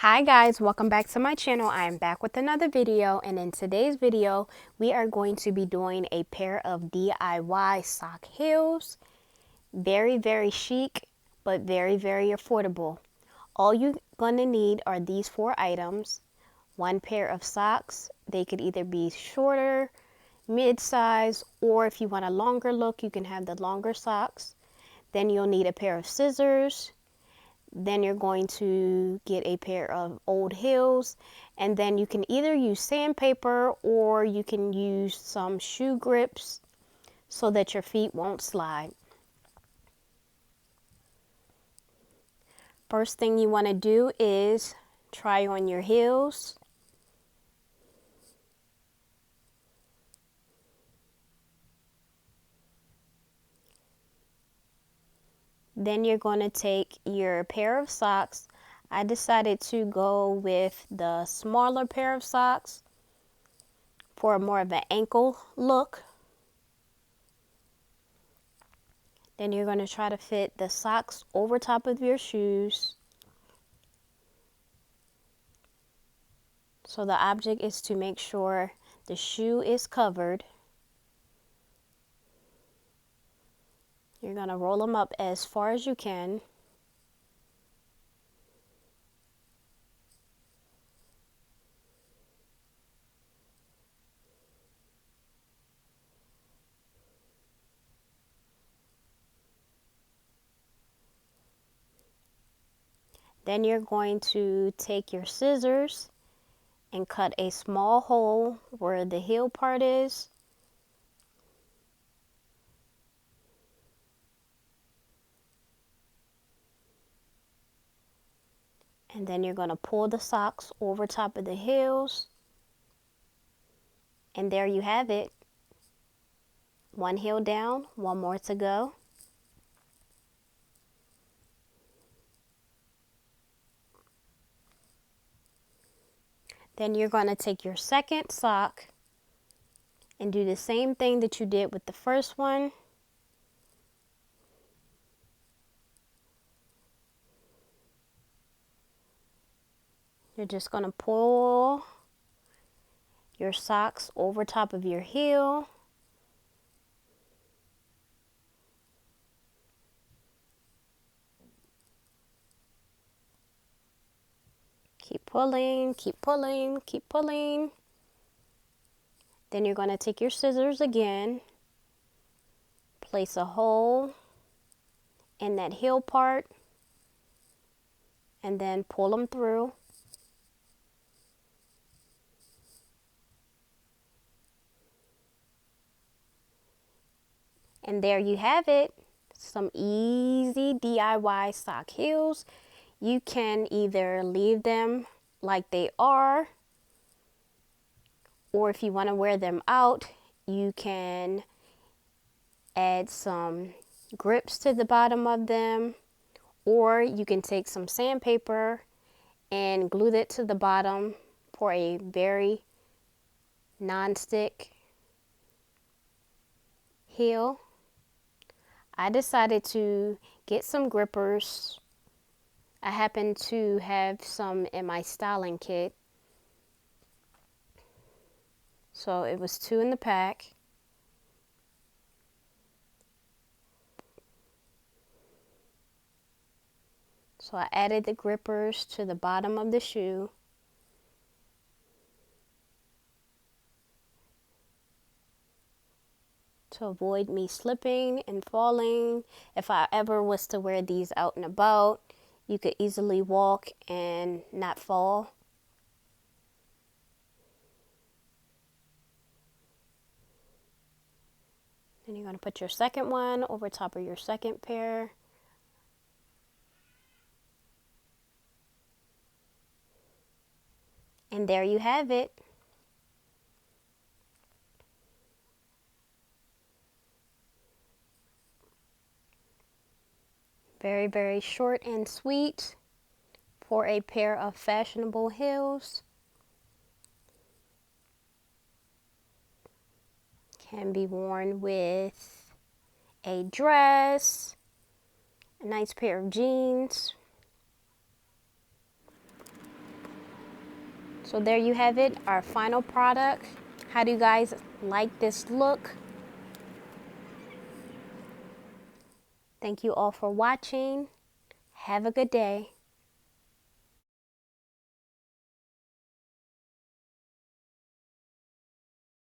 Hi guys, welcome back to my channel. I am back with another video, and in today's video we are going to be doing a pair of DIY sock heels. Very chic, but very affordable. All you're gonna need are these 4 items. One pair of socks. They could either be shorter, mid-size, or if you want a longer look, you can have the longer socks. Then you'll need a pair of scissors. Then you're going to get a pair of old heels, and then you can either use sandpaper or you can use some shoe grips so that your feet won't slide. First thing you want to do is try on your heels. Then you're going to take your pair of socks. I decided to go with the smaller pair of socks for more of an ankle look. Then you're going to try to fit the socks over top of your shoes. So the object is to make sure the shoe is covered. You're going to roll them up as far as you can. Then you're going to take your scissors and cut a small hole where the heel part is. And then you're going to pull the socks over top of the heels. And there you have it. One heel down, one more to go. Then you're going to take your second sock and do the same thing that you did with the first one. You're just going to pull your socks over top of your heel. Keep pulling, keep pulling, keep pulling. Then you're going to take your scissors again, place a hole in that heel part, and then pull them through. And there you have it, some easy DIY sock heels. You can either leave them like they are, or if you want to wear them out, you can add some grips to the bottom of them, or you can take some sandpaper and glue that to the bottom for a very non-stick heel. I decided to get some grippers. I happen to have some in my styling kit. So it was 2 in the pack. So I added the grippers to the bottom of the shoe. To avoid me slipping and falling. If I ever was to wear these out and about, you could easily walk and not fall. Then you're going to put your second one over top of your second pair. And there you have it. Very short and sweet for a pair of fashionable heels. Can be worn with a dress, a nice pair of jeans. So there you have it, our final product. How do you guys like this look? Thank you all for watching. Have a good day.